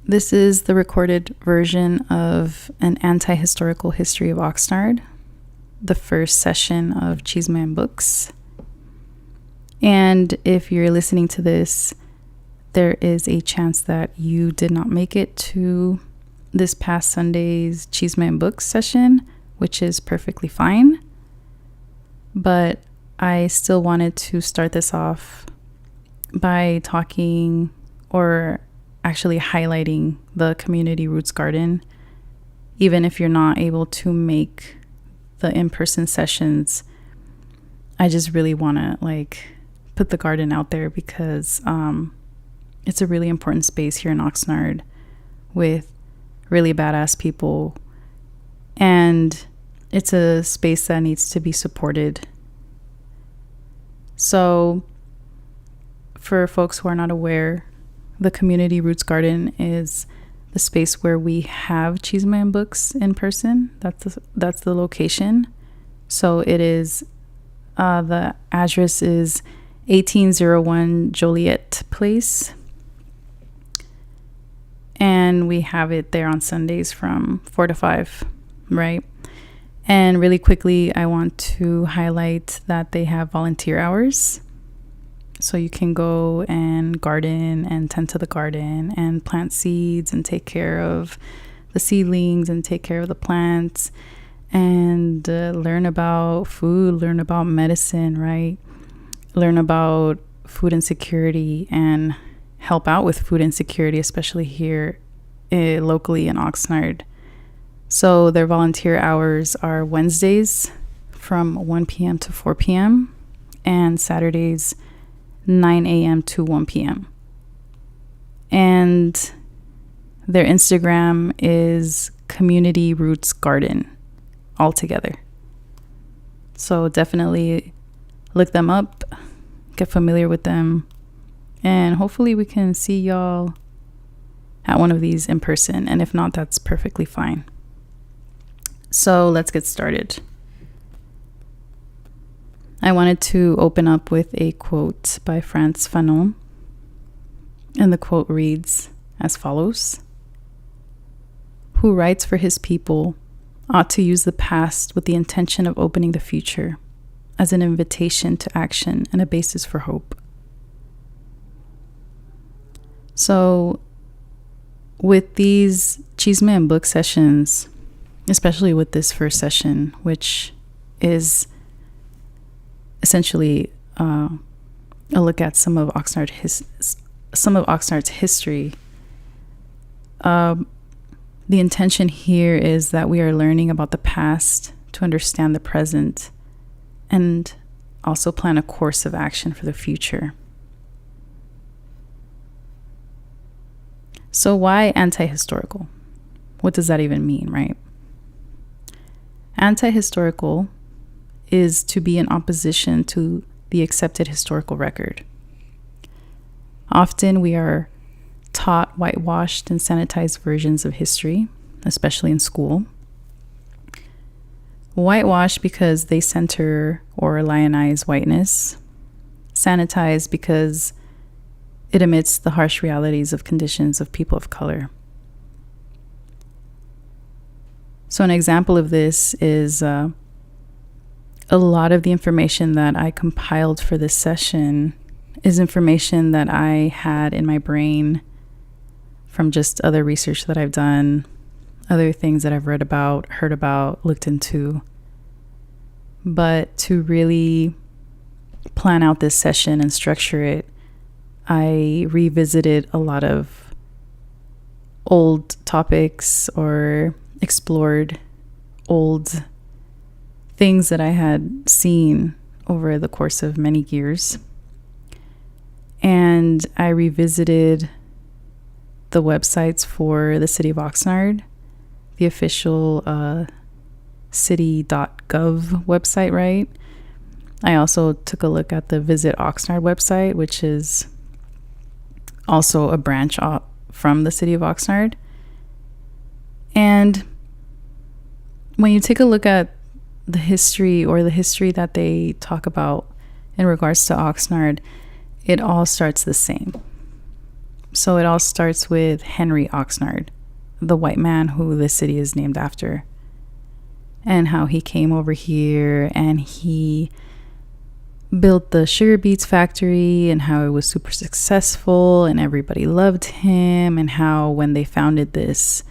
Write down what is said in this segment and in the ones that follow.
This is the recorded version of an anti-historical history of Oxnard, the first session of Chisme books. And if you're listening to this, there is a chance that you did not make it to this past Sunday's Chisme books session, which is perfectly fine. But I still wanted to start this off by talking or actually highlighting the Community Roots Garden. Even if you're not able to make the in-person sessions, I just really want to put the garden out there because it's a really important space here in Oxnard with really badass people, and it's a space that needs to be supported. So for folks who are not aware, the Community Roots Garden is the space where we have Chisme books in person. That's the location. So it is, the address is 1801 Joliet Place. And we have it there on Sundays from 4 to 5, right? And really quickly, I want to highlight that they have volunteer hours. So you can go and garden and tend to the garden and plant seeds and take care of the seedlings and take care of the plants and learn about food, learn about medicine, right? Learn about food insecurity and help out with food insecurity, especially here locally in Oxnard. So their volunteer hours are Wednesdays from 1 p.m. to 4 p.m. and Saturdays 9 a.m. to 1 p.m. And their Instagram is Community Roots Garden altogether. So definitely look them up, get familiar with them, and hopefully we can see y'all at one of these in person. And if not, that's perfectly fine. So let's get started. I wanted to open up with a quote by Frantz Fanon, and the quote reads as follows: "Who writes for his people ought to use the past with the intention of opening the future as an invitation to action and a basis for hope." So with these Chisme and book sessions, especially with this first session, which is essentially a look at some of Oxnard's history. The intention here is that we are learning about the past to understand the present and also plan a course of action for the future. So why anti-historical? What does that even mean, right? Anti-historical is to be in opposition to the accepted historical record. Often we are taught whitewashed and sanitized versions of history, especially in school. Whitewashed because they center or lionize whiteness. Sanitized because it omits the harsh realities of conditions of people of color. So an example of this is a lot of the information that I compiled for this session is information that I had in my brain from just other research that I've done, other things that I've read about, heard about, looked into. But to really plan out this session and structure it, I revisited a lot of old topics or explored old things that I had seen over the course of many years. And I revisited the websites for the city of Oxnard, the official city.gov website, right? I also took a look at the Visit Oxnard website, which is also a branch from the city of Oxnard. And when you take a look at the history that they talk about in regards to Oxnard, it all starts the same. So it all starts with Henry Oxnard, the white man who this city is named after, and how he came over here and he built the sugar beets factory, and how it was super successful and everybody loved him, and how when they founded this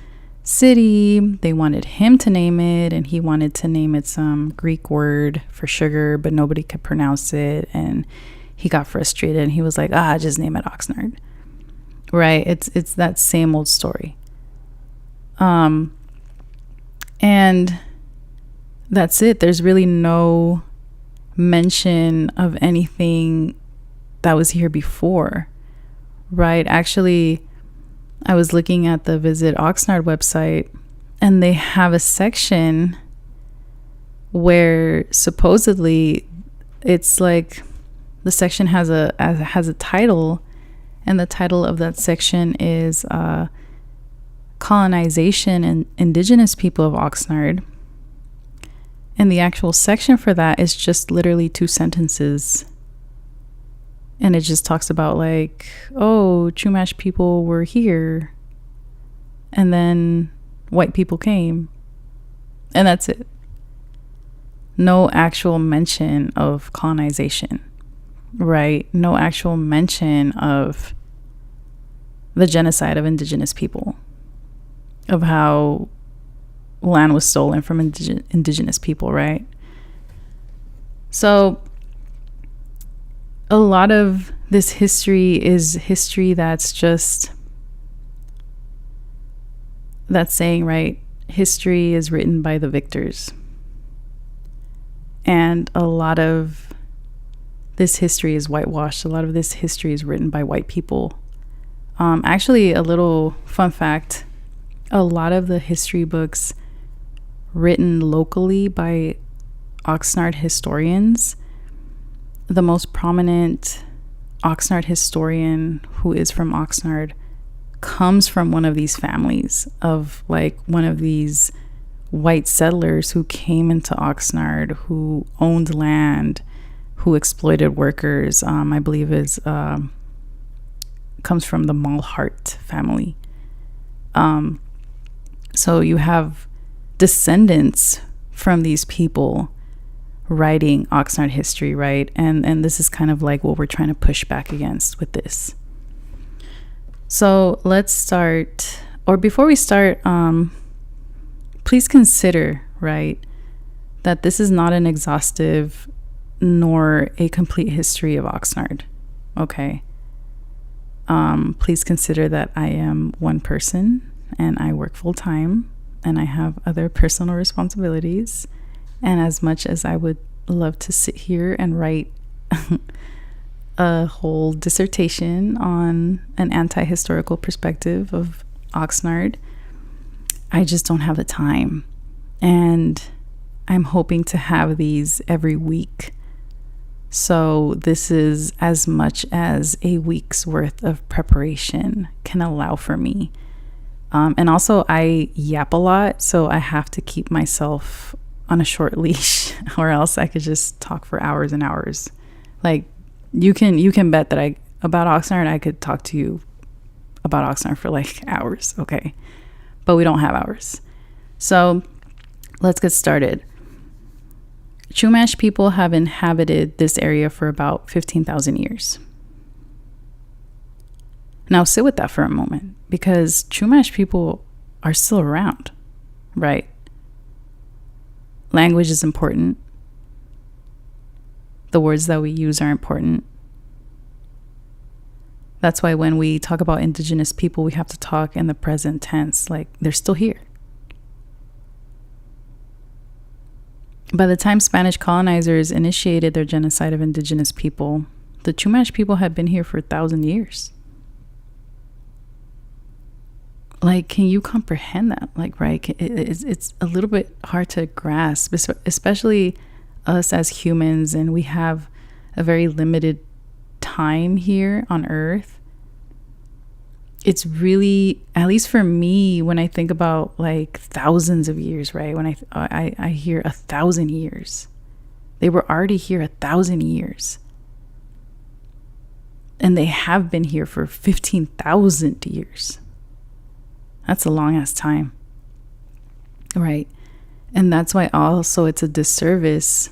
city they wanted him to name it, and he wanted to name it some Greek word for sugar, but nobody could pronounce it, and he got frustrated and he was like, just name it Oxnard. Right? It's that same old story. And that's it. There's really no mention of anything that was here before, right? Actually, I was looking at the Visit Oxnard website, and they have a section where supposedly it's like the section has a title, and the title of that section is Colonization and Indigenous People of Oxnard. And the actual section for that is just literally 2 sentences. And it just talks about like, Chumash people were here, and then white people came. And that's it. No actual mention of colonization, right? No actual mention of the genocide of indigenous people, of how land was stolen from indigenous people, right? So a lot of this history is history that's just that saying, right? History is written by the victors. And a lot of this history is whitewashed. A lot of this history is written by white people. Actually, a little fun fact, a lot of the history books written locally by Oxnard historians, the most prominent Oxnard historian who is from Oxnard comes from one of these families of like one of these white settlers who came into Oxnard, who owned land, who exploited workers. I believe is comes from the Malhart family. So you have descendants from these people writing Oxnard history, right? And this is kind of like what we're trying to push back against with this. So let's start, or before we start, please consider, right, that this is not an exhaustive nor a complete history of Oxnard, okay? Please consider that I am one person and I work full time and I have other personal responsibilities. And as much as I would love to sit here and write a whole dissertation on an anti-historical perspective of Oxnard, I just don't have the time. And I'm hoping to have these every week. So this is as much as a week's worth of preparation can allow for me. And also I yap a lot, so I have to keep myself on a short leash or else I could just talk for hours and hours. Like you can bet that about Oxnard, I could talk to you about Oxnard for like hours, okay? But we don't have hours. So let's get started. Chumash people have inhabited this area for about 15,000 years. Now sit with that for a moment, because Chumash people are still around, right? Language is important. The words that we use are important. That's why when we talk about indigenous people, we have to talk in the present tense, like they're still here. By the time Spanish colonizers initiated their genocide of indigenous people, the Chumash people had been here for 1,000 years. Like, can you comprehend that? Like, right? It's a little bit hard to grasp, especially us as humans, and we have a very limited time here on Earth. It's really, at least for me, when I think about like thousands of years, right? When I hear 1,000 years, they were already here 1,000 years. And they have been here for 15,000 years. That's a long ass time. Right? And that's why also it's a disservice,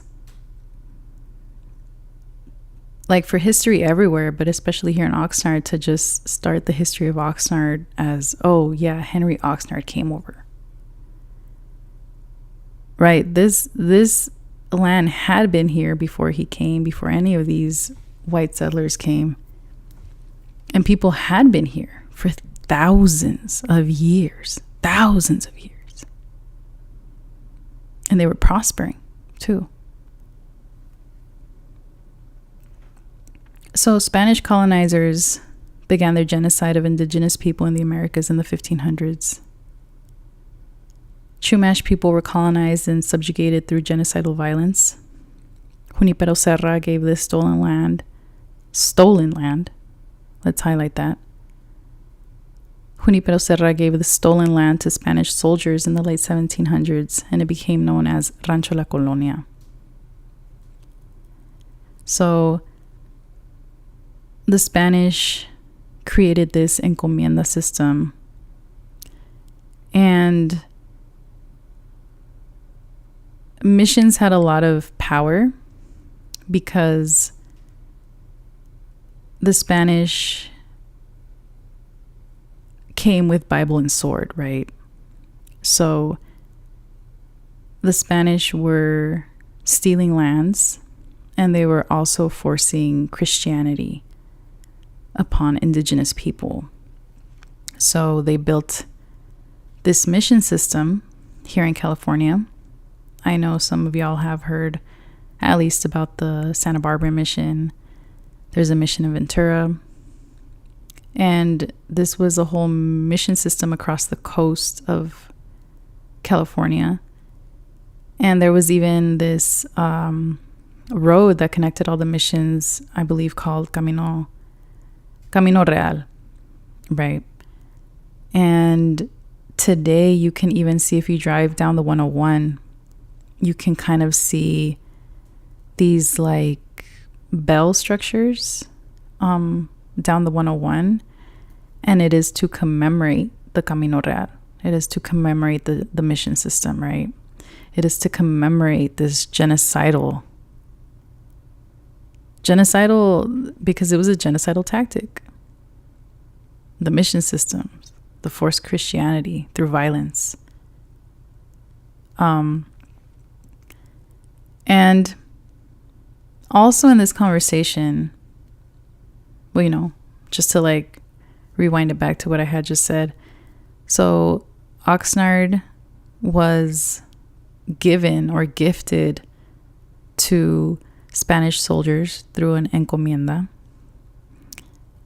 like for history everywhere, but especially here in Oxnard, to just start the history of Oxnard as, oh yeah, Henry Oxnard came over. Right? This land had been here before he came, before any of these white settlers came. And people had been here for thousands of years. And they were prospering too. So Spanish colonizers began their genocide of indigenous people in the Americas in the 1500s. Chumash people were colonized and subjugated through genocidal violence. Junipero Serra gave this stolen land, let's highlight that. Junipero Serra gave the stolen land to Spanish soldiers in the late 1700s, and it became known as Rancho La Colonia. So the Spanish created this encomienda system, and missions had a lot of power because the Spanish came with Bible and sword, right? So the Spanish were stealing lands, and they were also forcing Christianity upon indigenous people. So they built this mission system here in California. I know some of y'all have heard at least about the Santa Barbara mission. There's a mission in Ventura. And this was a whole mission system across the coast of California. And there was even this road that connected all the missions, I believe called Camino Real, right? And today you can even see, if you drive down the 101, you can kind of see these like bell structures down the 101, and it is to commemorate the Camino Real. It is to commemorate the mission system, right? It is to commemorate this genocidal, because it was a genocidal tactic. The mission systems, the forced Christianity through violence. And also in this conversation, well, you know, just to like rewind it back to what I had just said. So Oxnard was given or gifted to Spanish soldiers through an encomienda.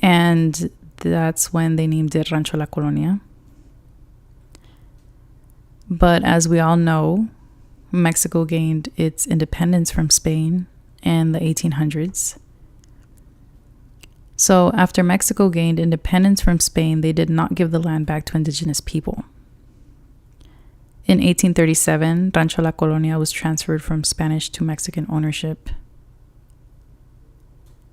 And that's when they named it Rancho La Colonia. But as we all know, Mexico gained its independence from Spain in the 1800s. So after Mexico gained independence from Spain, they did not give the land back to indigenous people. In 1837, Rancho La Colonia was transferred from Spanish to Mexican ownership.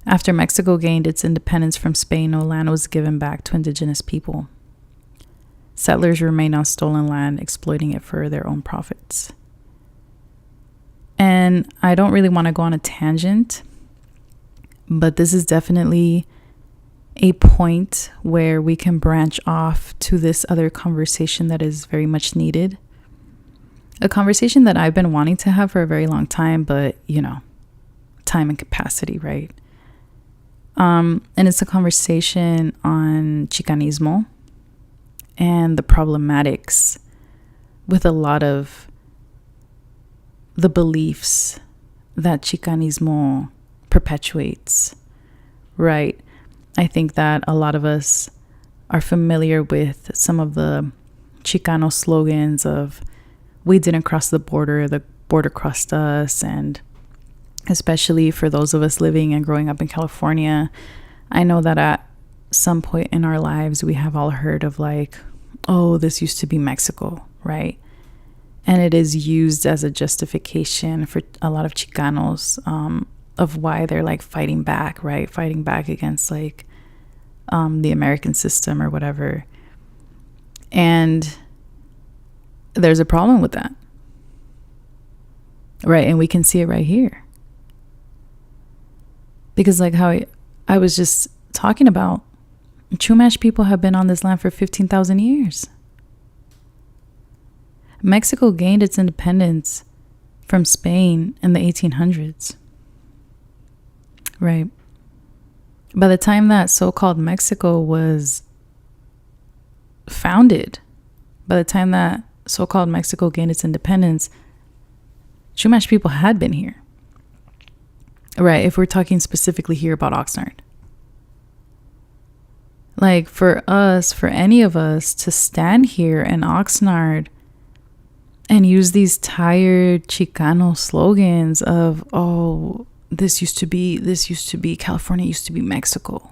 After Mexico gained its independence from Spain, no land was given back to indigenous people. Settlers remained on stolen land, exploiting it for their own profits. And I don't really want to go on a tangent, but this is definitely a point where we can branch off to this other conversation that is very much needed. A conversation that I've been wanting to have for a very long time, but, you know, time and capacity, right? And it's a conversation on Chicanismo and the problematics with a lot of the beliefs that Chicanismo perpetuates, right? I think that a lot of us are familiar with some of the Chicano slogans of "we didn't cross the border crossed us," and especially for those of us living and growing up in California, I know that at some point in our lives we have all heard of like, oh, this used to be Mexico, right? And it is used as a justification for a lot of Chicanos why they're like fighting back, right? Fighting back against like the American system or whatever. And there's a problem with that, right? And we can see it right here. Because like how I was just talking about, Chumash people have been on this land for 15,000 years. Mexico gained its independence from Spain in the 1800s. Right. By the time that so-called Mexico was founded, by the time that so-called Mexico gained its independence, Chumash people had been here. Right, if we're talking specifically here about Oxnard. Like for us, for any of us to stand here in Oxnard and use these tired Chicano slogans of, oh, this used to be, California used to be Mexico.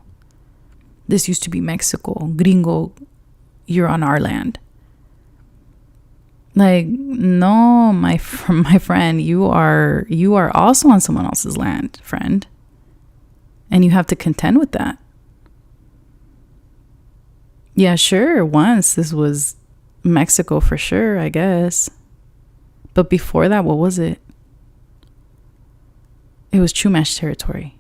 This used to be Mexico. Gringo, you're on our land. Like, no, my friend, you are also on someone else's land, friend. And you have to contend with that. Yeah, sure, once this was Mexico for sure, I guess. But before that, what was it? It was Chumash territory.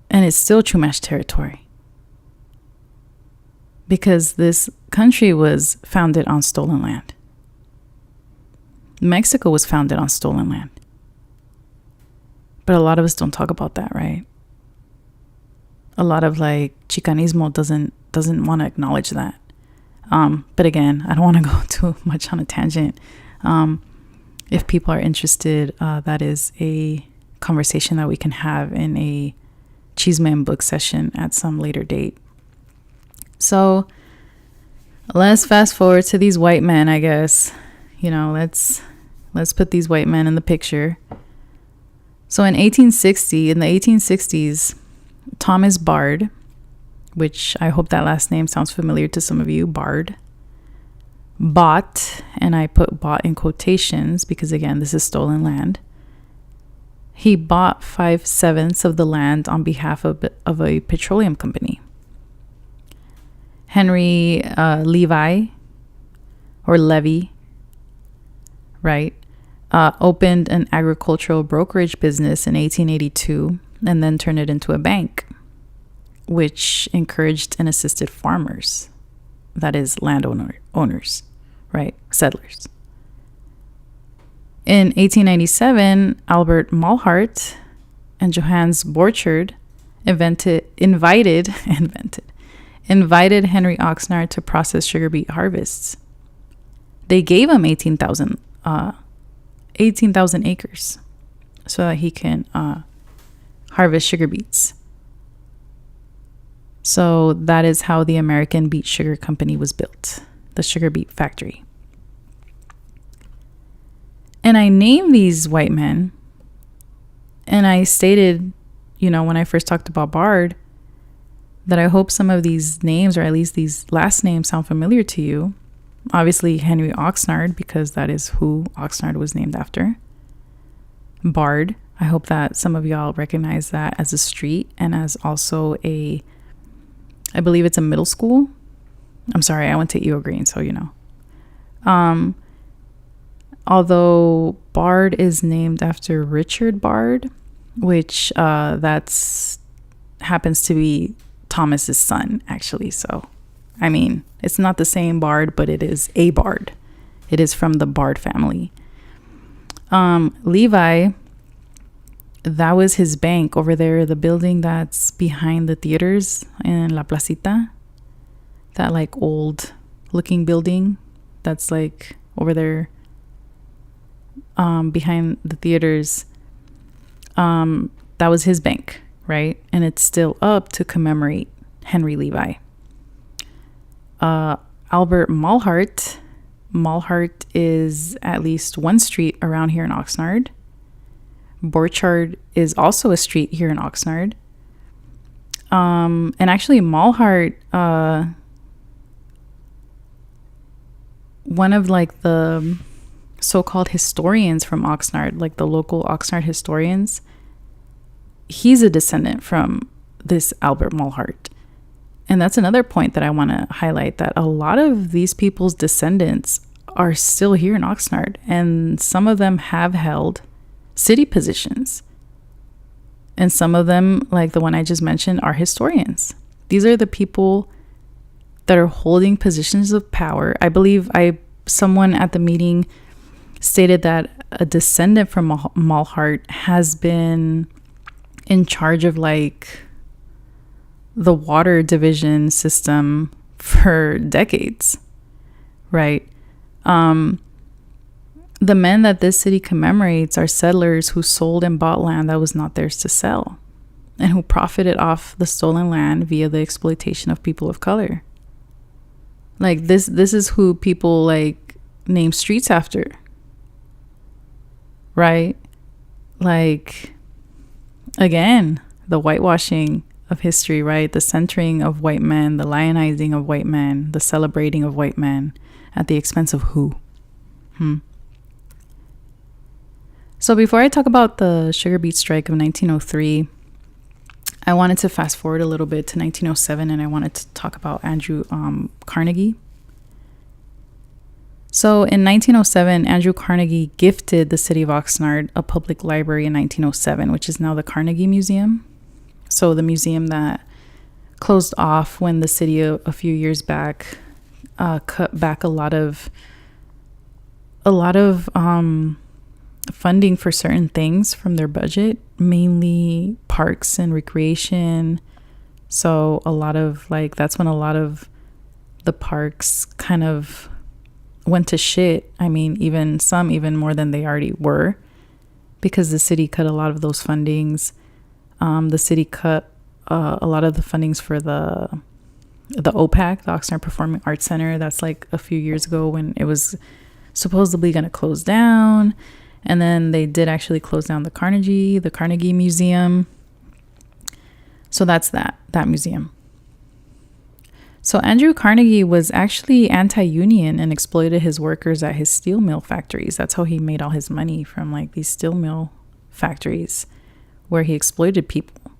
And it's still Chumash territory. Because this country was founded on stolen land. Mexico was founded on stolen land. But a lot of us don't talk about that, right? A lot of like Chicanismo doesn't want to acknowledge that. But again, I don't want to go too much on a tangent. If people are interested, that is a conversation that we can have in a Chisme and book session at some later date. So let's fast forward to these white men, I guess. You know, let's put these white men in the picture. So in the 1860s, Thomas Bard, which I hope that last name sounds familiar to some of you, Bard, bought, and I put bought in quotations because again, this is stolen land. He bought 5/7 of the land on behalf of a petroleum company. Henry Levy, right, opened an agricultural brokerage business in 1882 and then turned it into a bank, which encouraged and assisted farmers, that is owners, right, settlers. In 1897, Albert Malhart and Johannes Borchard invited Henry Oxnard to process sugar beet harvests. They gave him 18,000 acres so that he can harvest sugar beets. So that is how the American Beet Sugar Company was built, the sugar beet factory. And I named these white men, and I stated, you know, when I first talked about Bard, that I hope some of these names, or at least these last names, sound familiar to you. Obviously, Henry Oxnard, because that is who Oxnard was named after. Bard, I hope that some of y'all recognize that as a street and as also I believe it's a middle school. I'm sorry, I went to EO Green, so you know. Although Bard is named after Richard Bard, which happens to be Thomas's son, actually. So, I mean, it's not the same Bard, but it is a Bard. It is from the Bard family. Levi, that was his bank over there, the building that's behind the theaters in La Placita. That like old looking building that's like over there behind the theaters. That was his bank, right? And it's still up to commemorate Henry Levi. Albert Malhart is at least one street around here in Oxnard. Borchard is also a street here in Oxnard. And actually Malhart, one of like the so-called historians from Oxnard, like the local Oxnard historians, he's a descendant from this Albert Malhart. And that's another point that I want to highlight, that a lot of these people's descendants are still here in Oxnard, and some of them have held city positions. And some of them, like the one I just mentioned, are historians. These are the people that are holding positions of power. I believe someone at the meeting stated that a descendant from Malhart has been in charge of like the water division system for decades, right? The men that this city commemorates are settlers who sold and bought land that was not theirs to sell, and who profited off the stolen land via the exploitation of people of color. Like this is who people like name streets after, right? Like, again, the whitewashing of history, right? The centering of white men, the lionizing of white men, the celebrating of white men at the expense of who? So before I talk about the sugar beet strike of 1903, I wanted to fast forward a little bit to 1907, and I wanted to talk about Andrew Carnegie. So in 1907, Andrew Carnegie gifted the city of Oxnard a public library in 1907, which is now the Carnegie Museum. So the museum that closed off when the city a few years back cut back a lot of funding for certain things from their budget, mainly parks and recreation. So a lot of that's when a lot of the parks kind of went to shit. I mean, even more than they already were, because the city cut a lot of those fundings. The city cut a lot of the fundings for the OPAC, the Oxnard Performing Arts Center. That's like a few years ago when it was supposedly going to close down. And then they did actually close down the Carnegie Museum. So that's that museum. So Andrew Carnegie was actually anti-union and exploited his workers at his steel mill factories. That's how he made all his money, from like these steel mill factories where he exploited people.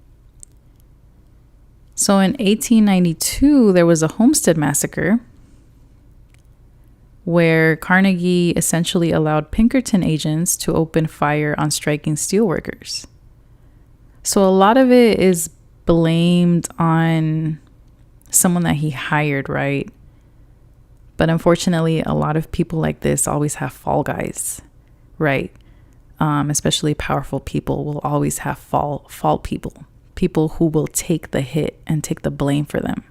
So in 1892, there was a Homestead massacre where Carnegie essentially allowed Pinkerton agents to open fire on striking steelworkers. So a lot of it is blamed on someone that he hired, right? But unfortunately, a lot of people like this always have fall guys, right? Especially powerful people will always have fall people who will take the hit and take the blame for them,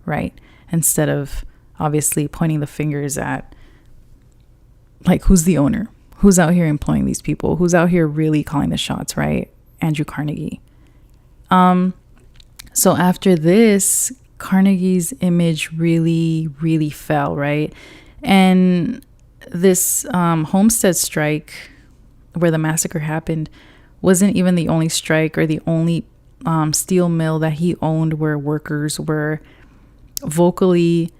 right? Instead of obviously pointing the fingers at, like, who's the owner? Who's out here employing these people? Who's out here really calling the shots, right? Andrew Carnegie. So after this, Carnegie's image really, really fell, right? And this Homestead strike, where the massacre happened, wasn't even the only strike or the only steel mill that he owned where workers were vocally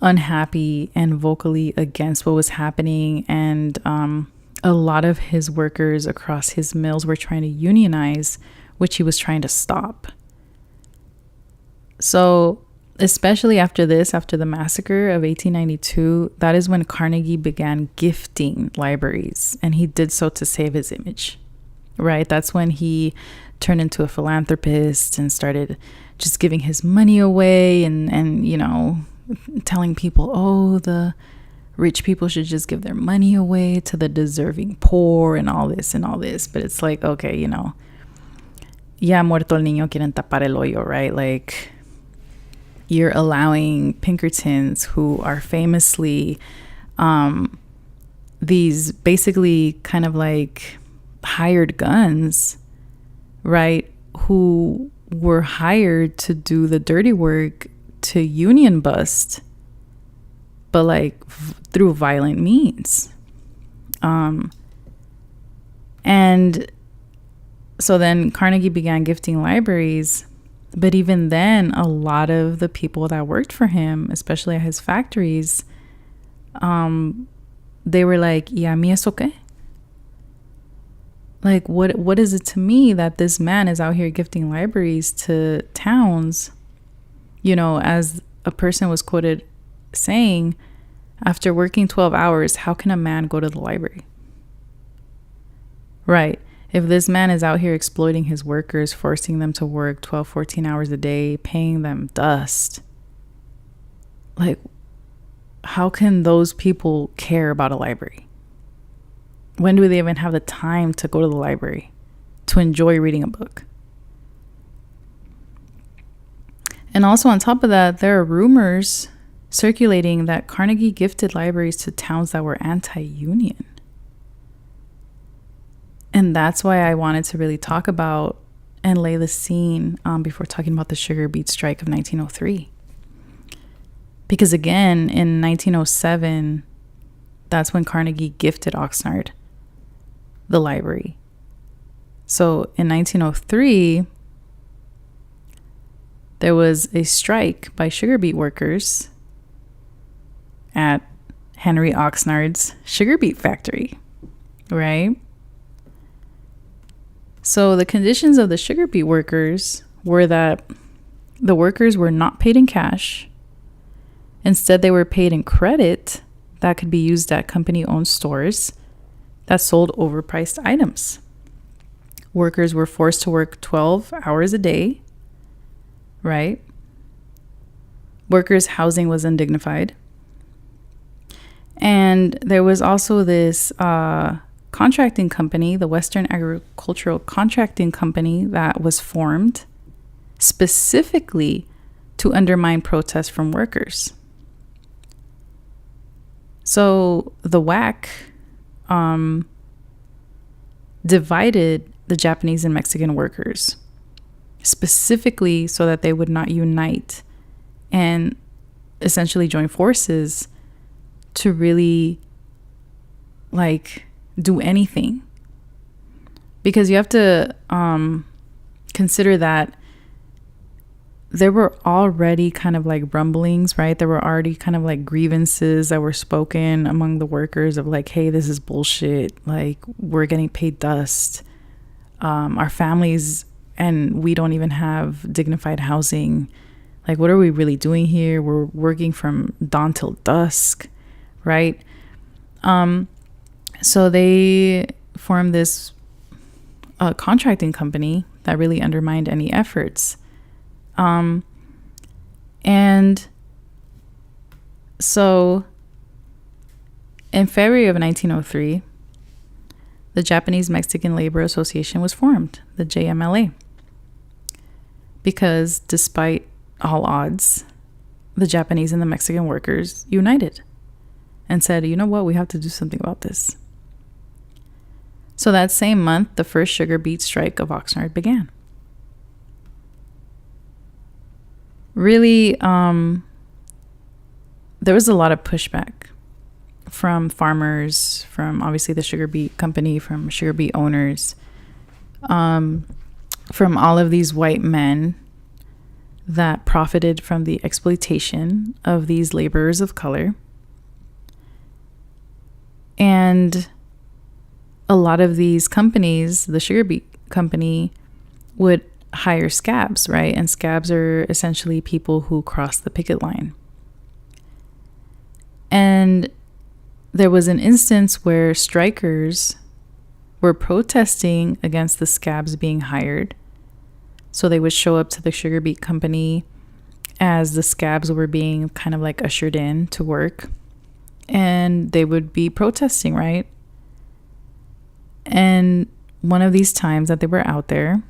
unhappy and vocally against what was happening. And a lot of his workers across his mills were trying to unionize, which he was trying to stop. So especially after the massacre of 1892, that is when Carnegie began gifting libraries, and he did so to save his image, right? That's when he turned into a philanthropist and started just giving his money away and you know, telling people, oh, the rich people should just give their money away to the deserving poor and all this. But it's like, okay, you know, ya muerto el niño quieren tapar el hoyo, right? Like, you're allowing Pinkertons, who are famously these basically kind of like hired guns, right, who were hired to do the dirty work, to union bust, but like through violent means. And so then Carnegie began gifting libraries. But even then, a lot of the people that worked for him, especially at his factories, they were like, "Yeah, mi eso qué?" Like, what is it to me that this man is out here gifting libraries to towns? You know, as a person was quoted saying, after working 12 hours, how can a man go to the library? Right. If this man is out here exploiting his workers, forcing them to work 12, 14 hours a day, paying them dust, like, how can those people care about a library? When do they even have the time to go to the library to enjoy reading a book? And also on top of that, there are rumors circulating that Carnegie gifted libraries to towns that were anti-union. And that's why I wanted to really talk about and lay the scene before talking about the sugar beet strike of 1903. Because again, in 1907, that's when Carnegie gifted Oxnard the library. So in 1903, there was a strike by sugar beet workers at Henry Oxnard's sugar beet factory, right? So the conditions of the sugar beet workers were that the workers were not paid in cash. Instead, they were paid in credit that could be used at company-owned stores that sold overpriced items. Workers were forced to work 12 hours a day, right? Workers' housing was undignified. And there was also this contracting company, the Western Agricultural Contracting Company, that was formed specifically to undermine protests from workers. So the WAC divided the Japanese and Mexican workers specifically so that they would not unite and essentially join forces to really like do anything. Because you have to consider that there were already kind of like rumblings, right? There were already kind of like grievances that were spoken among the workers of like, hey, this is bullshit. Like, we're getting paid dust. Our families, and we don't even have dignified housing. Like, what are we really doing here? We're working from dawn till dusk, right? So they formed this contracting company that really undermined any efforts. And so in February of 1903, the Japanese Mexican Labor Association was formed, the JMLA, because despite all odds, the Japanese and the Mexican workers united and said, you know what, we have to do something about this. So that same month, the first sugar beet strike of Oxnard began. Really, there was a lot of pushback from farmers, from obviously the sugar beet company, from sugar beet owners, from all of these white men that profited from the exploitation of these laborers of color. And a lot of these companies, the sugar beet company, would hire scabs, right? And scabs are essentially people who cross the picket line. And there was an instance where strikers were protesting against the scabs being hired. So they would show up to the sugar beet company as the scabs were being kind of like ushered in to work. And they would be protesting, right? And one of these times that they were out there,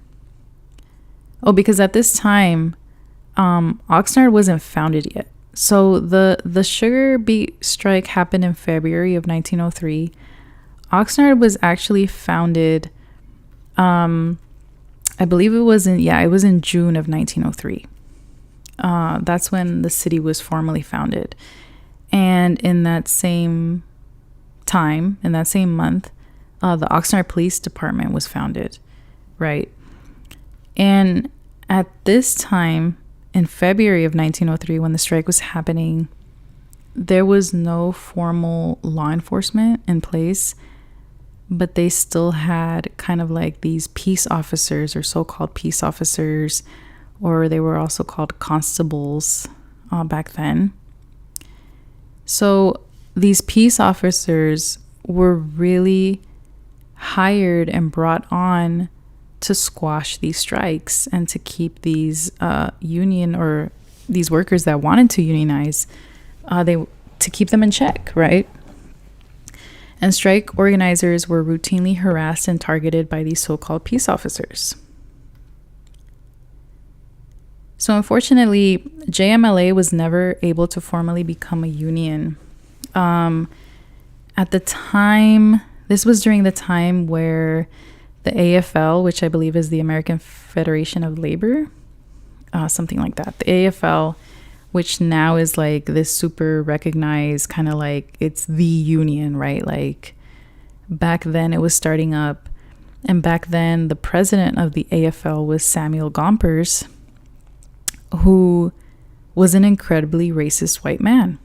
because at this time, Oxnard wasn't founded yet. So the sugar beet strike happened in February of 1903. Oxnard was actually founded, I believe it was in June of 1903. That's when the city was formally founded. And in that same time, in that same month, the Oxnard Police Department was founded, right? And at this time, in February of 1903, when the strike was happening, there was no formal law enforcement in place, but they still had kind of like these peace officers, or so-called peace officers, or they were also called constables back then. So these peace officers were really hired and brought on to squash these strikes and to keep these union, or these workers that wanted to unionize, to keep them in check, right? And strike organizers were routinely harassed and targeted by these so-called peace officers. So unfortunately, JMLA was never able to formally become a union. At the time, this was during the time where the AFL, which I believe is the American Federation of Labor, something like that. The AFL, which now is like this super recognized kind of like, it's the union, right? Like back then it was starting up. And back then the president of the AFL was Samuel Gompers, who was an incredibly racist white man.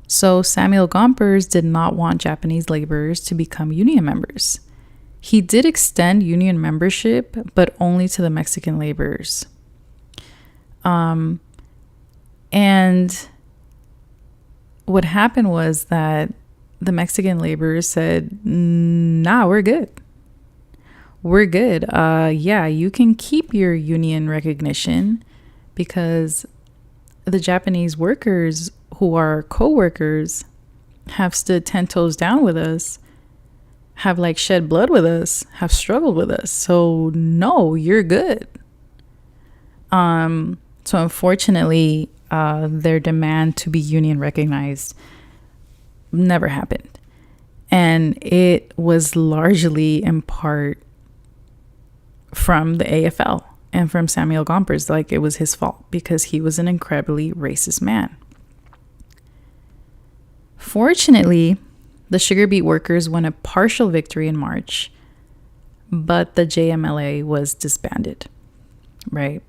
So Samuel Gompers did not want Japanese laborers to become union members. He did extend union membership, but only to the Mexican laborers. And what happened was that the Mexican laborers said, nah, we're good. We're good. Yeah, you can keep your union recognition, because the Japanese workers who are co-workers have stood 10 toes down with us, have like shed blood with us, have struggled with us. So no, you're good. So unfortunately, their demand to be union recognized never happened. And it was largely in part from the AFL and from Samuel Gompers. Like, it was his fault because he was an incredibly racist man. Fortunately, the sugar beet workers won a partial victory in March, but the JMLA was disbanded, right?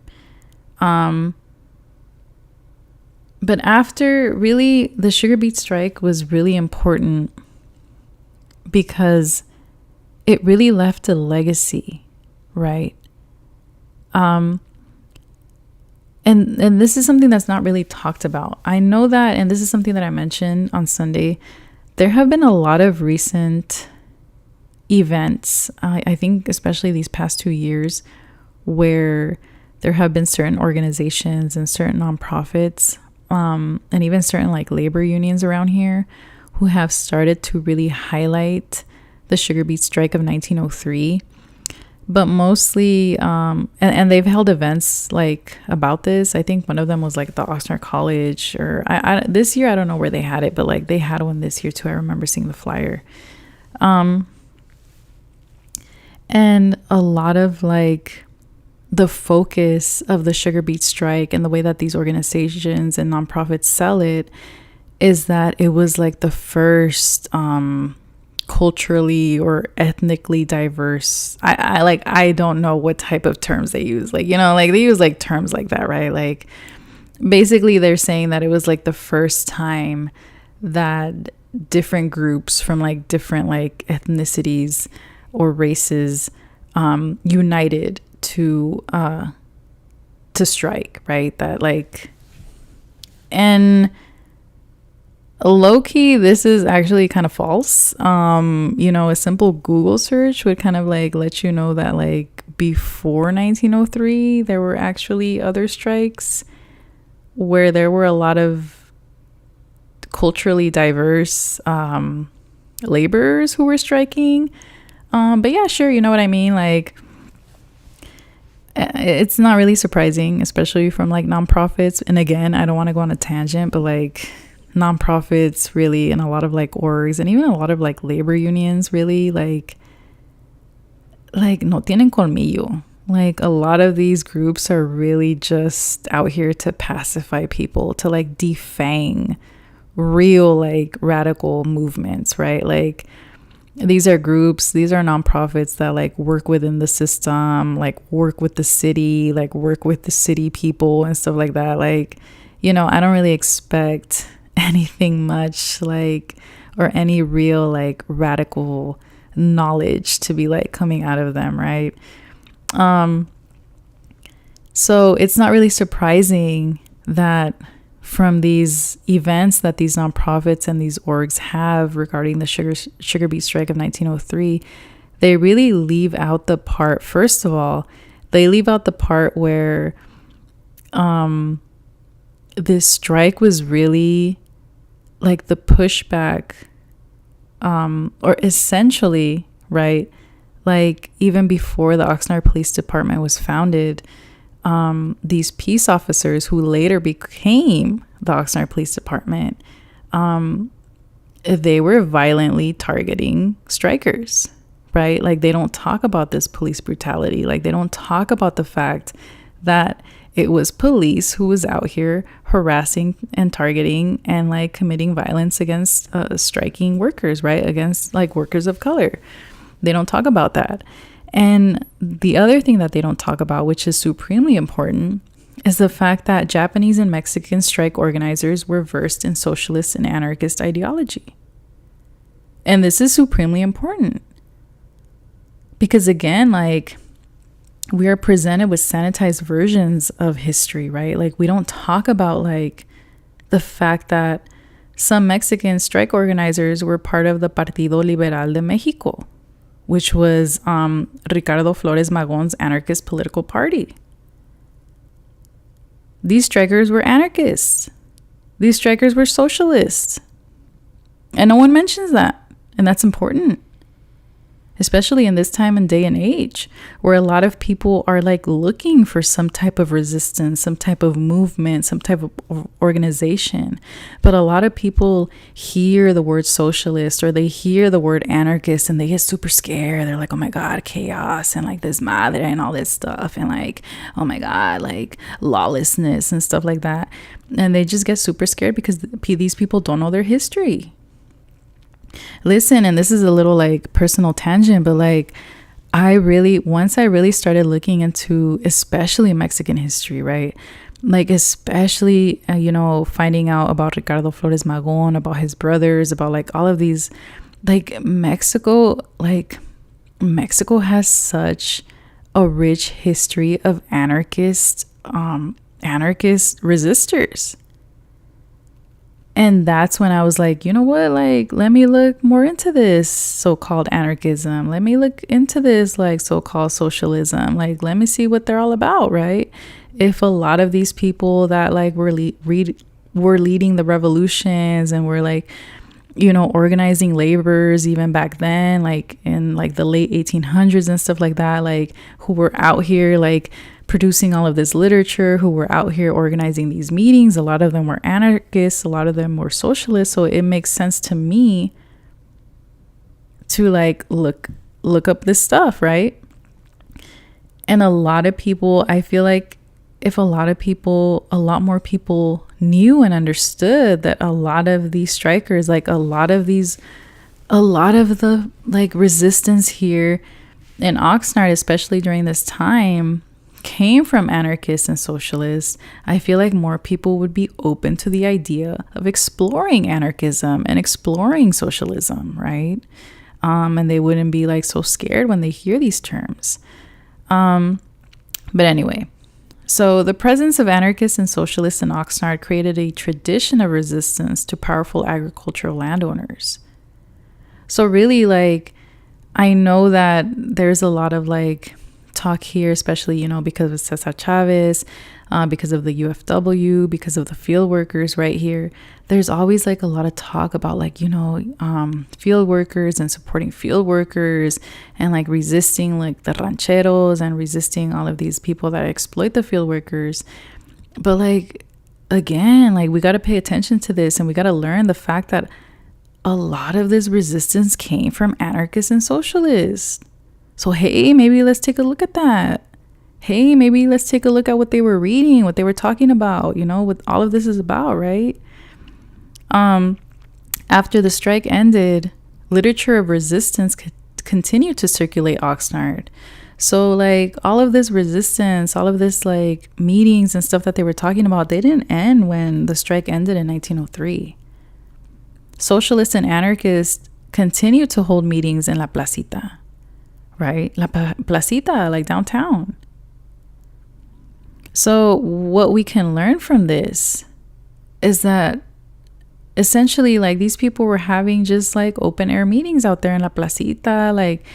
But after, really, the sugar beet strike was really important because it really left a legacy, right? And this is something that's not really talked about. I know that, and this is something that I mentioned on Sunday, there have been a lot of recent events, I think especially these past 2 years, where there have been certain organizations and certain nonprofits, and even certain like labor unions around here, who have started to really highlight the sugar beet strike of 1903. But mostly, and they've held events like about this. I think one of them was like the Oxnard College, or I this year, I don't know where they had it, but like they had one this year too. I remember seeing the flyer. And a lot of like the focus of the sugar beet strike and the way that these organizations and nonprofits sell it is that it was like the first, culturally or ethnically diverse. I don't know what type of terms they use. Like, you know, like they use like terms like that, right? Like basically they're saying that it was like the first time that different groups from like different like ethnicities or races united to strike, right? That like, and low-key, this is actually kind of false. You know, a simple Google search would kind of like let you know that like before 1903 there were actually other strikes where there were a lot of culturally diverse laborers who were striking. But yeah, sure, you know what I mean? Like, it's not really surprising, especially from like nonprofits. And again, I don't want to go on a tangent, but like nonprofits really, and a lot of like orgs and even a lot of like labor unions really like no tienen colmillo. Like a lot of these groups are really just out here to pacify people, to like defang real like radical movements, right? Like these are groups, these are nonprofits that like work within the system, like work with the city, like work with the city people and stuff like that. Like, you know, I don't really expect anything much like, or any real like radical knowledge to be like coming out of them, right? So it's not really surprising that from these events that these nonprofits and these orgs have regarding the sugar beet strike of 1903, they really leave out the part, first of all, they leave out the part where this strike was really like the pushback, or essentially, right, like even before the Oxnard Police Department was founded, these peace officers who later became the Oxnard Police Department, they were violently targeting strikers, right? Like they don't talk about this police brutality. Like they don't talk about the fact that it was police who was out here harassing and targeting and like committing violence against striking workers, right? Against like workers of color. They don't talk about that. And the other thing that they don't talk about, which is supremely important, is the fact that Japanese and Mexican strike organizers were versed in socialist and anarchist ideology. And this is supremely important because, again, like we are presented with sanitized versions of history, right? Like we don't talk about like the fact that some Mexican strike organizers were part of the Partido Liberal de México, which was Ricardo Flores Magon's anarchist political party. These strikers were anarchists. These strikers were socialists. And no one mentions that. And that's important. Especially in this time and day and age where a lot of people are like looking for some type of resistance, some type of movement, some type of organization. But a lot of people hear the word socialist or they hear the word anarchist and they get super scared. They're like, oh my God, chaos and like this madre and all this stuff. And like, oh my God, like lawlessness and stuff like that. And they just get super scared because these people don't know their history. Listen, and this is a little like personal tangent, but like once I really started looking into especially Mexican history, right? Like especially, finding out about Ricardo Flores Magon, about his brothers, about like all of these, like Mexico has such a rich history of anarchist resistors. And that's when I was like, you know what, like, let me look more into this so-called anarchism. Let me look into this, like, so-called socialism. Like, let me see what they're all about, right? If a lot of these people that, like, were leading the revolutions and were, like, organizing laborers even back then, like, in, like, the late 1800s and stuff like that, like, who were out here, like, producing all of this literature, who were out here organizing these meetings. A lot of them were anarchists, a lot of them were socialists. So it makes sense to me to like look up this stuff, right? And a lot of people, I feel like if a lot more people knew and understood that a lot of these strikers, like a lot of the like resistance here in Oxnard, especially during this time, came from anarchists and socialists, I feel like more people would be open to the idea of exploring anarchism and exploring socialism, right? And they wouldn't be like so scared when they hear these terms. But anyway, so the presence of anarchists and socialists in Oxnard created a tradition of resistance to powerful agricultural landowners. So really, like, I know that there's a lot of like talk here, especially, because of Cesar Chavez, because of the UFW, because of the field workers right here. There's always like a lot of talk about like, field workers and supporting field workers and like resisting like the rancheros and resisting all of these people that exploit the field workers. But like, again, like we got to pay attention to this and we got to learn the fact that a lot of this resistance came from anarchists and socialists. So, hey, maybe let's take a look at that. Hey, maybe let's take a look at what they were reading, what they were talking about, what all of this is about, right? After the strike ended, literature of resistance continued to circulate Oxnard. So, like, all of this resistance, all of this, like, meetings and stuff that they were talking about, they didn't end when the strike ended in 1903. socialists and anarchists continued to hold meetings in La Placita, right? Placita, like downtown. So what we can learn from this is that essentially, like, these people were having just like open air meetings out there in La Placita, like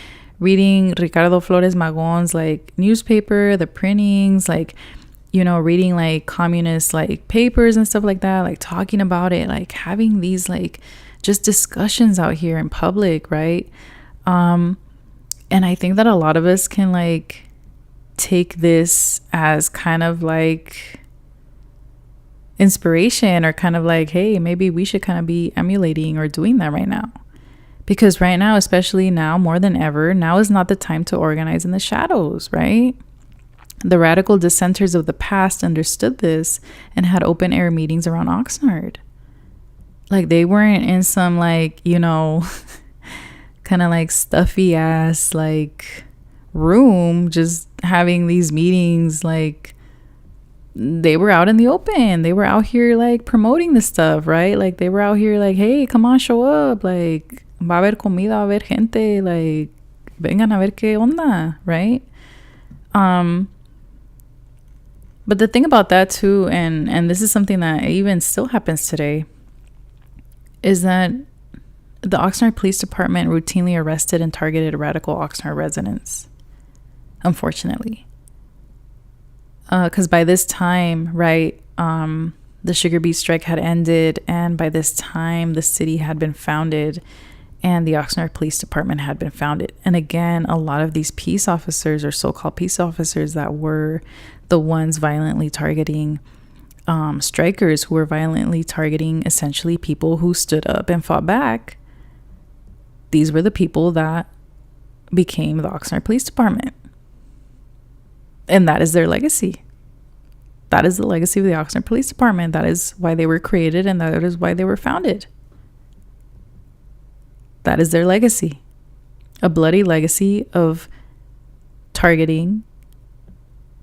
reading Ricardo Flores Magon's like newspaper, the printings, like, you know, reading like communist like papers and stuff like that, like talking about it, like having these like just discussions out here in public, right? And I think that a lot of us can like take this as kind of like inspiration, or kind of like, hey, maybe we should kind of be emulating or doing that right now. Because right now, especially now more than ever, now is not the time to organize in the shadows, right? The radical dissenters of the past understood this and had open air meetings around Oxnard. Like, they weren't in some like, you know, kind of like stuffy ass like room just having these meetings. Like, they were out in the open. They were out here like promoting this stuff, right? Like, they were out here like, hey, come on, show up, like, va a haber comida, va a haber gente, like, vengan a ver qué onda, right? But the thing about that too, and this is something that even still happens today, is that the Oxnard Police Department routinely arrested and targeted radical Oxnard residents, unfortunately. Because by this time, right, the sugar beet strike had ended, and by this time the city had been founded and the Oxnard Police Department had been founded. And again, a lot of these peace officers, or so-called peace officers, that were the ones violently targeting strikers, who were violently targeting essentially people who stood up and fought back, these were the people that became the Oxnard Police Department. And that is their legacy. That is the legacy of the Oxnard Police Department. That is why they were created, and that is why they were founded. That is their legacy. A bloody legacy of targeting,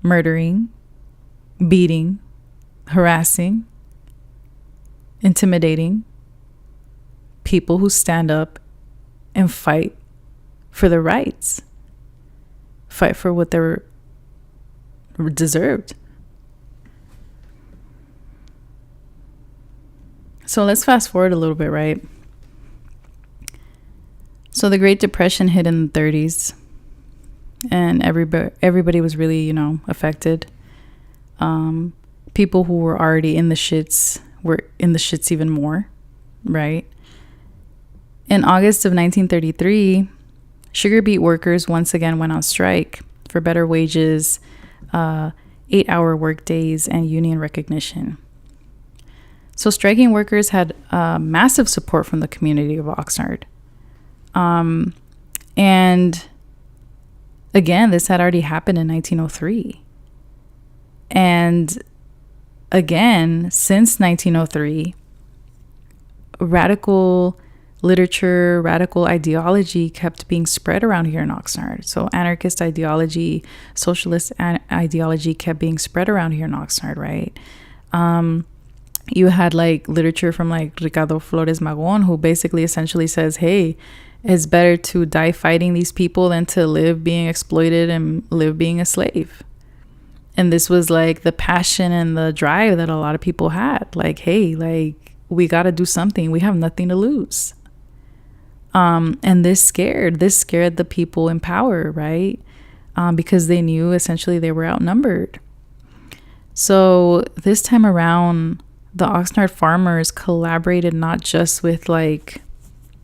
murdering, beating, harassing, intimidating people who stand up and fight for their rights, fight for what they're deserved. So let's fast forward a little bit, right? So the Great Depression hit in the 30s, and everybody was really, you know, affected. People who were already in the shits were in the shits even more, right? In August of 1933, sugar beet workers once again went on strike for better wages, 8-hour work days, and union recognition. So striking workers had massive support from the community of Oxnard. And again, this had already happened in 1903. And again, since 1903, radical literature, radical ideology kept being spread around here in Oxnard. So anarchist ideology, socialist ideology kept being spread around here in Oxnard, right? You had like literature from like Ricardo Flores Magon, who basically essentially says, hey, it's better to die fighting these people than to live being exploited and live being a slave. And this was like the passion and the drive that a lot of people had. Like, hey, like, we got to do something. We have nothing to lose. And this scared the people in power, right? Because they knew essentially they were outnumbered. So this time around, the Oxnard farmers collaborated not just with like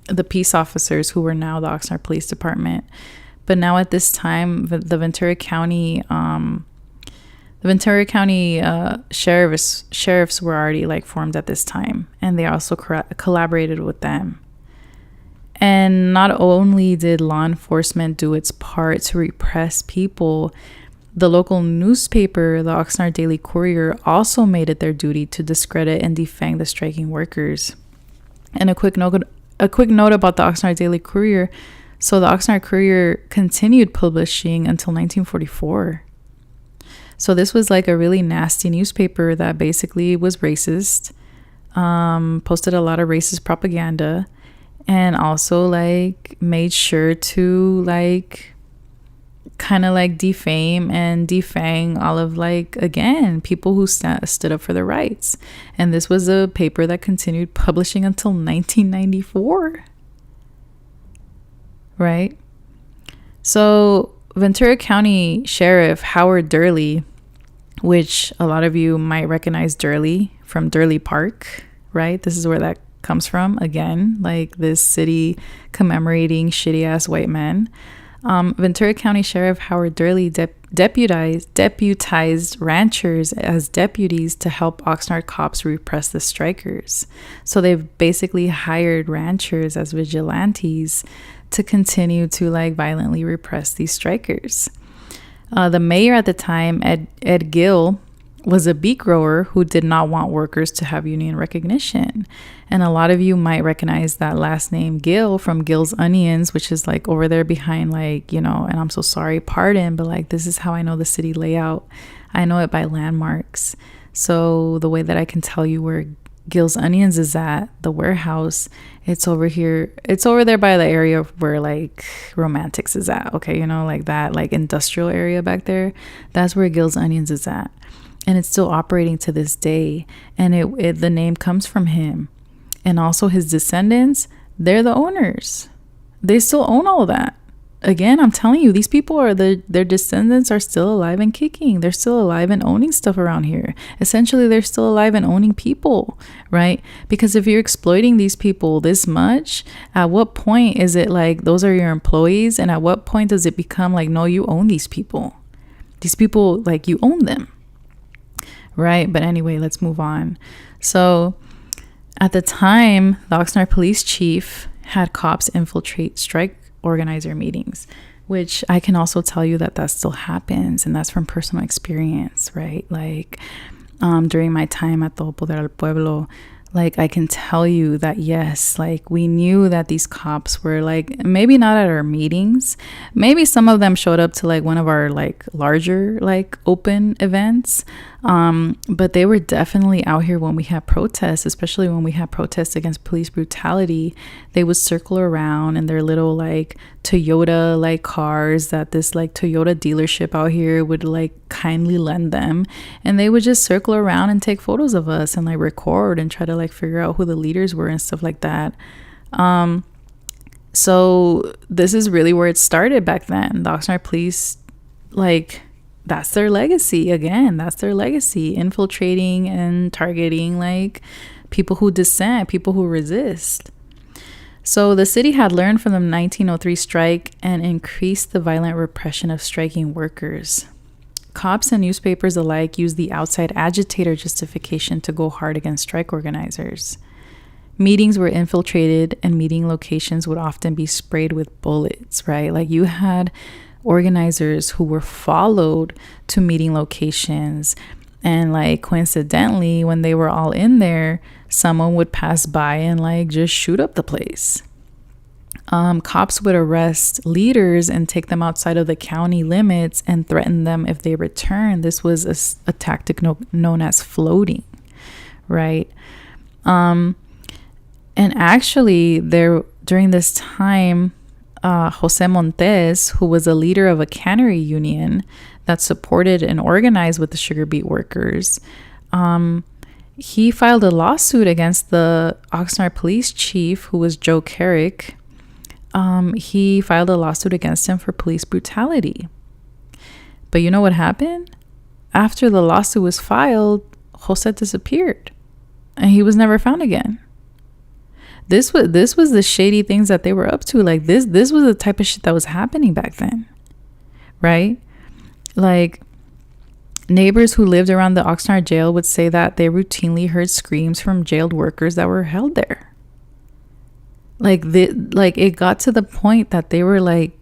the peace officers who were now the Oxnard Police Department, but now at this time, the Ventura County sheriffs were already like formed at this time, and they also collaborated with them. And not only did law enforcement do its part to repress people, the local newspaper, the Oxnard Daily Courier, also made it their duty to discredit and defang the striking workers. And a quick note about the Oxnard Daily Courier. So the Oxnard Courier continued publishing until 1944. So this was like a really nasty newspaper that basically was racist. posted a lot of racist propaganda, and also like made sure to like kind of like defame and defang all of like, again, people who stood up for their rights. And this was a paper that continued publishing until 1994, right? So Ventura County Sheriff Howard Durley, which a lot of you might recognize Durley from Durley Park, right? This is where that comes from. Again, like this city commemorating shitty ass white men. Ventura County Sheriff Howard Durley deputized ranchers as deputies to help Oxnard cops repress the strikers. So they've basically hired ranchers as vigilantes to continue to like violently repress these strikers. The mayor at the time, Ed Gill, was a beet grower who did not want workers to have union recognition. And a lot of you might recognize that last name Gill from Gill's Onions, which is like over there behind like, you know, and I'm so sorry, pardon, but like this is how I know the city layout. I know it by landmarks. So the way that I can tell you where Gill's Onions is at, the warehouse, it's over here. It's over there by the area where like Romantics is at. Okay, you know, like that like industrial area back there. That's where Gill's Onions is at. And it's still operating to this day. And the name comes from him. And also his descendants, they're the owners. They still own all of that. Again, I'm telling you, these people their descendants are still alive and kicking. They're still alive and owning stuff around here. Essentially, they're still alive and owning people, right? Because if you're exploiting these people this much, at what point is it like those are your employees? And at what point does it become like, no, you own these people? These people, like, you own them. Right. But anyway, let's move on. So at the time, the Oxnard police chief had cops infiltrate strike organizer meetings, which I can also tell you that still happens. And that's from personal experience. Right. Like during my time at the Poder al Pueblo, like I can tell you that, yes, like we knew that these cops were like, maybe not at our meetings. Maybe some of them showed up to like one of our like larger like open events. But they were definitely out here when we had protests, especially when we had protests against police brutality. They would circle around in their little like Toyota like cars that this like Toyota dealership out here would like kindly lend them, and they would just circle around and take photos of us and like record and try to like figure out who the leaders were and stuff like that. So this is really where it started back then. The Oxnard police, like, that's their legacy. Again, that's their legacy, infiltrating and targeting like people who dissent, people who resist. So the city had learned from the 1903 strike and increased the violent repression of striking workers. Cops and newspapers alike used the outside agitator justification to go hard against strike organizers. Meetings were infiltrated and meeting locations would often be sprayed with bullets, right? Like you had organizers who were followed to meeting locations, and like coincidentally when they were all in there, someone would pass by and like just shoot up the place. Cops would arrest leaders and take them outside of the county limits and threaten them if they returned. This was a tactic known as floating, right? And actually during this time, Jose Montes, who was a leader of a cannery union that supported and organized with the sugar beet workers, he filed a lawsuit against the Oxnard police chief, who was Joe Carrick. He filed a lawsuit against him for police brutality. But you know what happened? After the lawsuit was filed, Jose disappeared and he was never found again. This was the shady things that they were up to. Like this was the type of shit that was happening back then, right? Like neighbors who lived around the Oxnard jail would say that they routinely heard screams from jailed workers that were held there. Like it got to the point that they were like,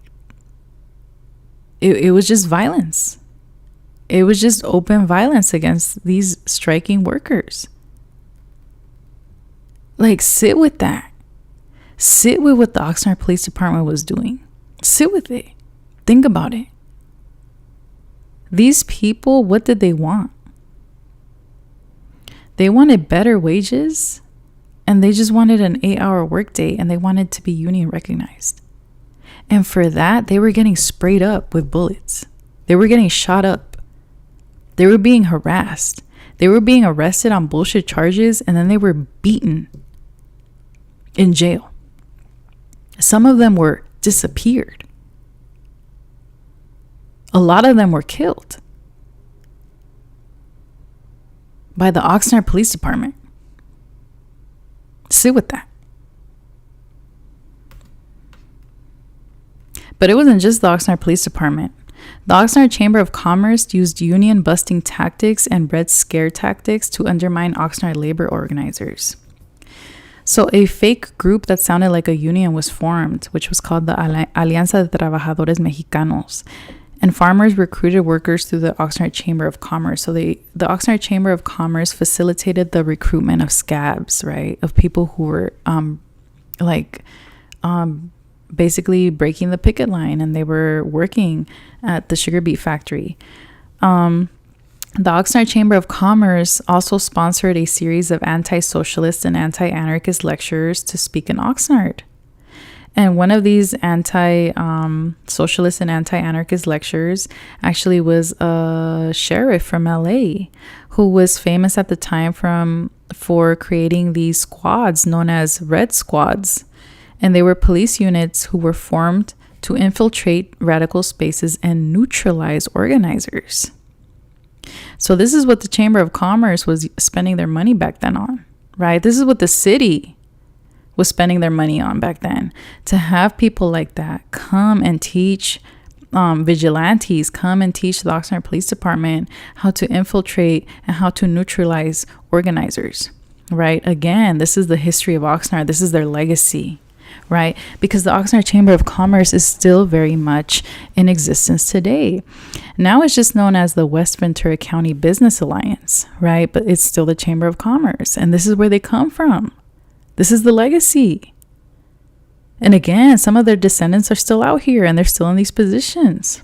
it was just violence. It was just open violence against these striking workers. Like, sit with that. Sit with what the Oxnard Police Department was doing. Sit with it. Think about it. These people, what did they want? They wanted better wages, and they just wanted an 8-hour workday, and they wanted to be union recognized. And for that, they were getting sprayed up with bullets. They were getting shot up. They were being harassed. They were being arrested on bullshit charges, and then they were beaten in jail. Some of them were disappeared. A lot of them were killed by the Oxnard Police Department. Sit with that. But it wasn't just the Oxnard Police Department. The Oxnard Chamber of Commerce used union busting tactics and Red Scare tactics to undermine Oxnard labor organizers. So a fake group that sounded like a union was formed, which was called the Alianza de Trabajadores Mexicanos. And farmers recruited workers through the Oxnard Chamber of Commerce. So the Oxnard Chamber of Commerce facilitated the recruitment of scabs, right? Of people who were basically breaking the picket line, and they were working at the sugar beet factory. The Oxnard Chamber of Commerce also sponsored a series of anti-socialist and anti-anarchist lecturers to speak in Oxnard. And one of these anti-socialist and anti-anarchist lecturers actually was a sheriff from LA who was famous at the time for creating these squads known as Red Squads. And they were police units who were formed to infiltrate radical spaces and neutralize organizers. So this is what the Chamber of Commerce was spending their money back then on, right? This is what the city was spending their money on back then, to have people like that come and teach vigilantes, come and teach the Oxnard Police Department how to infiltrate and how to neutralize organizers, right? Again, this is the history of Oxnard. This is their legacy, right? Because the Oxnard Chamber of Commerce is still very much in existence today. Now it's just known as the West Ventura County Business Alliance, right? But it's still the Chamber of Commerce, and this is where they come from. This is the legacy. And again, some of their descendants are still out here, and they're still in these positions.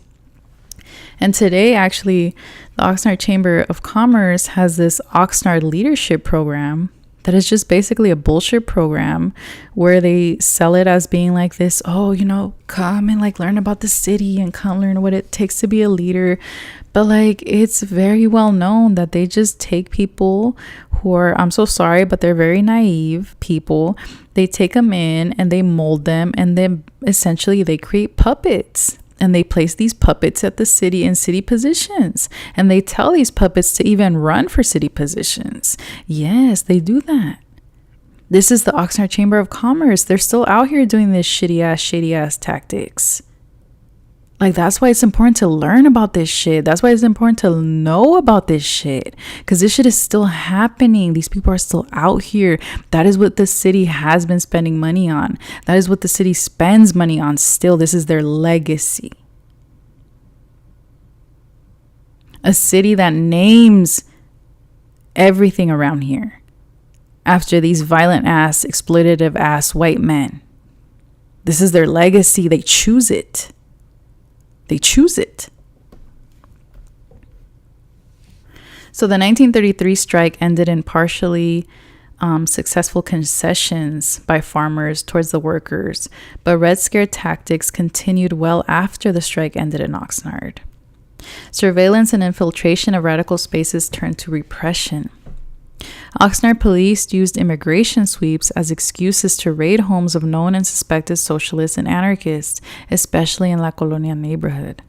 And today, actually, the Oxnard Chamber of Commerce has this Oxnard Leadership Program that is just basically a bullshit program where they sell it as being like this, come and learn about the city and come learn what it takes to be a leader. But it's very well known that they just take people who are, I'm so sorry, but they're very naive people. They take them in and they mold them, and then essentially they create puppets. And they place these puppets at the city in city positions. And they tell these puppets to even run for city positions. Yes, they do that. This is the Oxnard Chamber of Commerce. They're still out here doing this shady ass tactics. That's why it's important to learn about this shit. That's why it's important to know about this shit. Because this shit is still happening. These people are still out here. That is what the city has been spending money on. That is what the city spends money on still. This is their legacy. A city that names everything around here after these violent ass, exploitative ass white men. This is their legacy. They choose it. They choose it. So the 1933 strike ended in partially successful concessions by farmers towards the workers, but Red Scare tactics continued well after the strike ended in Oxnard. Surveillance and infiltration of radical spaces turned to repression. Oxnard police used immigration sweeps as excuses to raid homes of known and suspected socialists and anarchists, especially in La Colonia neighborhood.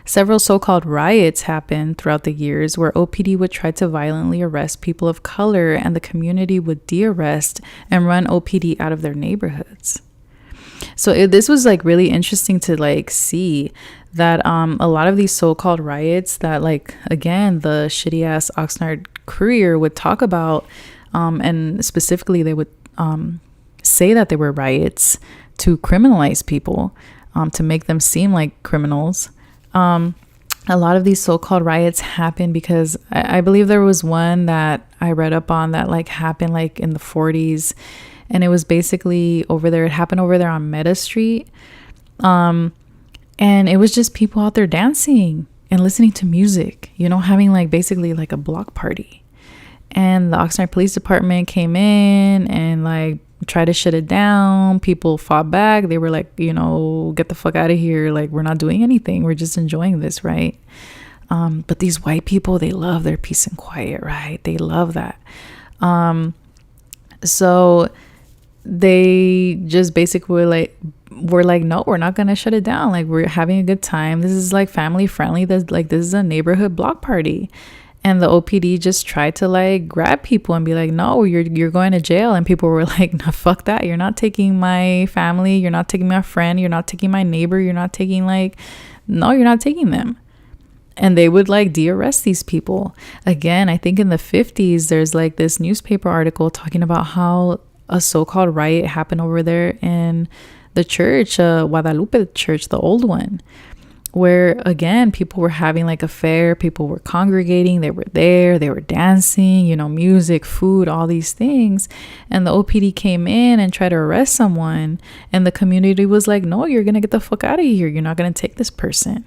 Several so-called riots happened throughout the years where OPD would try to violently arrest people of color, and the community would de-arrest and run OPD out of their neighborhoods. So this was really interesting to see that a lot of these so-called riots that again the shitty ass Oxnard Courier would talk about, and specifically they would say that they were riots to criminalize people, to make them seem like criminals. A lot of these so-called riots happened because I believe there was one that I read up on that happened in the 40s, and it was basically over there. It happened over there on Meta Street. And it was just people out there dancing and listening to music, having basically a block party. And the Oxnard Police Department came in and like tried to shut it down. People fought back. They were like, you know, get the fuck out of here. Like, we're not doing anything. We're just enjoying this, right? But these white people, they love their peace and quiet, right? They love that. So they just basically were like, no, we're not gonna shut it down. Like, we're having a good time. This is like family friendly. This is a neighborhood block party. And the OPD just tried to like grab people and be like, no, you're going to jail. And people were like, no, fuck that. You're not taking my family. You're not taking my friend. You're not taking my neighbor. You're not taking no, you're not taking them. And they would like de-arrest these people. Again, I think in the 50s, there's like this newspaper article talking about how a so-called riot happened over there in the church, Guadalupe church, the old one, where again, people were having like a fair, people were congregating, they were there, they were dancing, you know, music, food, all these things. And the OPD came in and tried to arrest someone. And the community was like, no, you're going to get the fuck out of here. You're not going to take this person.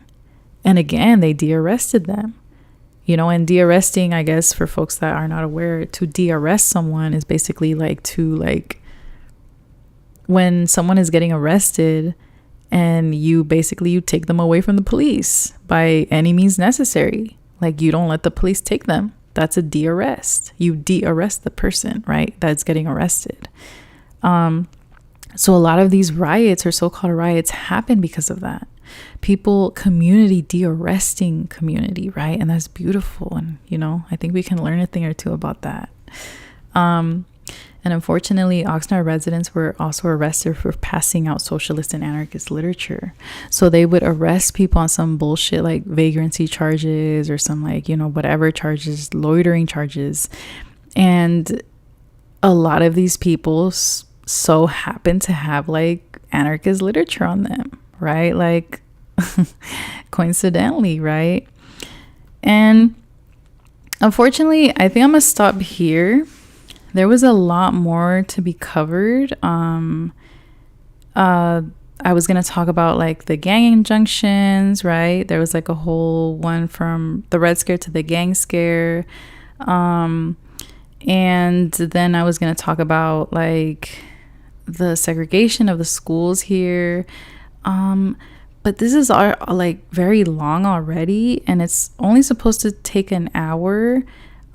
And again, they de-arrested them. You know, and de-arresting, I guess, for folks that are not aware, to de-arrest someone is basically like to like, when someone is getting arrested, and you take them away from the police by any means necessary. Like, you don't let the police take them. That's a de-arrest. You de-arrest the person, right? That's getting arrested. So a lot of these riots or so-called riots happen because of that. Community de-arresting community, right? And that's beautiful. And, you know, I think we can learn a thing or two about that. And unfortunately, Oxnard residents were also arrested for passing out socialist and anarchist literature. So they would arrest people on some bullshit like vagrancy charges or some like, you know, whatever charges, loitering charges. And a lot of these people so happen to have like anarchist literature on them, right? Like coincidentally, right? And unfortunately, I think I'm gonna stop here. There was a lot more to be covered. I was going to talk about like the gang injunctions, right? There was like a whole one from the Red Scare to the gang scare. And then I was going to talk about like the segregation of the schools here. But this is like very long already, and it's only supposed to take an hour.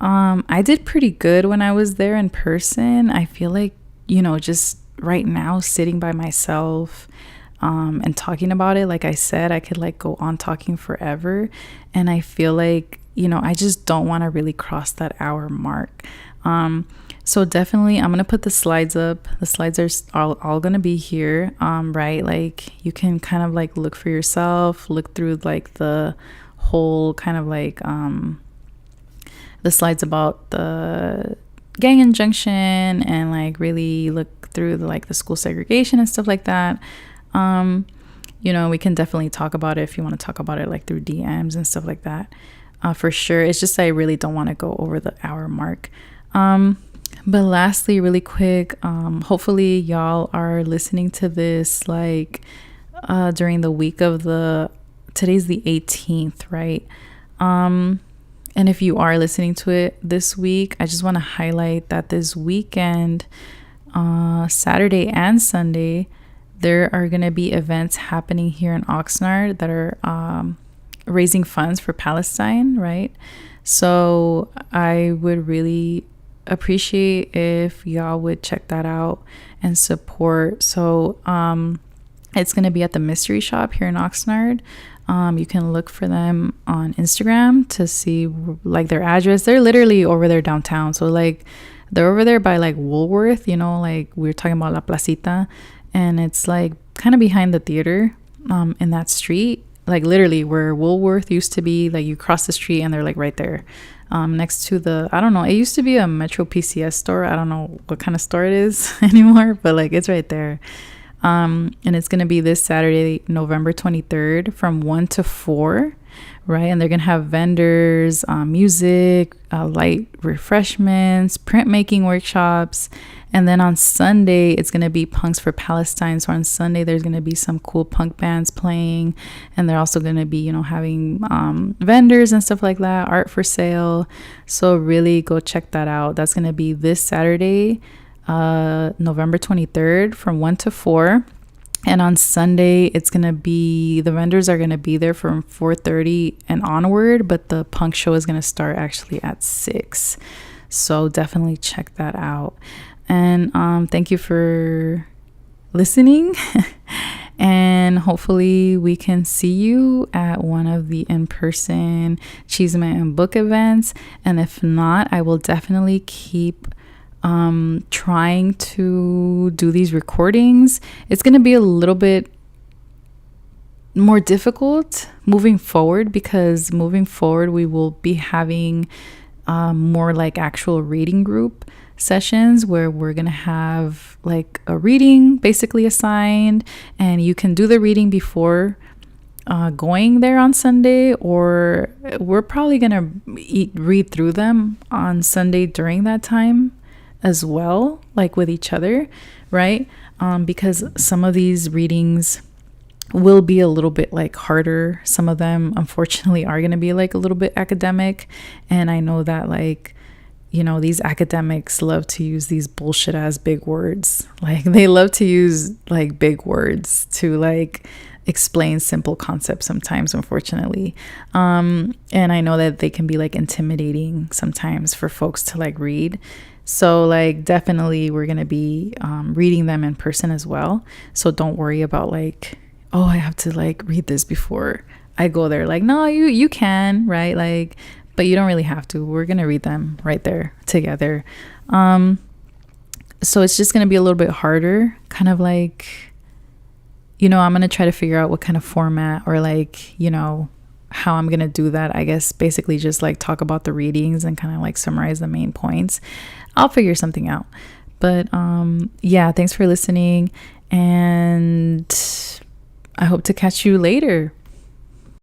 I did pretty good when I was there in person. I feel like, you know, just right now sitting by myself and talking about it, like I said, I could like go on talking forever. And I feel like, you know, I just don't want to really cross that hour mark. So definitely I'm going to put the slides up. The slides are all going to be here, right? Like you can kind of like look for yourself, look through like the whole kind of like the slides about the gang injunction and like really look through the school segregation and stuff like that. You know, we can definitely talk about it if you want to talk about it like through DMs and stuff like that. For sure. It's just I really don't want to go over the hour mark. But lastly, really quick, hopefully y'all are listening to this like during the week of today's the 18th, right? And if you are listening to it this week, I just want to highlight that this weekend, Saturday and Sunday, there are going to be events happening here in Oxnard that are raising funds for Palestine, right? So I would really appreciate if y'all would check that out and support. So it's going to be at the Mystery Shop here in Oxnard. You can look for them on Instagram to see like their address. They're literally over there downtown. So like they're over there by like Woolworth, you know, like we were talking about La Placita, and it's like kind of behind the theater in that street, like literally where Woolworth used to be. Like you cross the street and they're like right there next to I don't know, it used to be a Metro PCS store. I don't know what kind of store it is anymore, but like it's right there. And it's going to be this Saturday, November 23rd from 1 to 4, right? And they're gonna have vendors, music, light refreshments, printmaking workshops. And then on Sunday, it's gonna be Punks for Palestine. So on Sunday, there's gonna be some cool punk bands playing, and they're also gonna be, having vendors and stuff like that, art for sale. So really go check that out. That's gonna be this Saturday, November 23rd, from 1 to 4. And on Sunday, it's going to be, the vendors are going to be there from 4:30 and onward, but the punk show is going to start actually at 6. So definitely check that out. And thank you for listening. And hopefully we can see you at one of the in-person Chisme and book events. And if not, I will definitely keep trying to do these recordings. It's going to be a little bit more difficult moving forward, because moving forward we will be having more like actual reading group sessions where we're going to have like a reading basically assigned, and you can do the reading before going there on Sunday, or we're probably going to read through them on Sunday during that time as well, like with each other, right? Because some of these readings will be a little bit like harder. Some of them unfortunately are going to be like a little bit academic, and I know that like, these academics love to use these bullshit ass big words. Like they love to use like big words to like explain simple concepts sometimes, unfortunately. And I know that they can be like intimidating sometimes for folks to like read. So like definitely we're going to be reading them in person as well. So don't worry about like, oh, I have to like read this before I go there. Like, no, you can, right? Like, but you don't really have to. We're going to read them right there together. So it's just going to be a little bit harder, kind of like, I'm going to try to figure out what kind of format or like, how I'm going to do that. I guess basically just like talk about the readings and kind of like summarize the main points. I'll figure something out. But yeah, thanks for listening, and I hope to catch you later.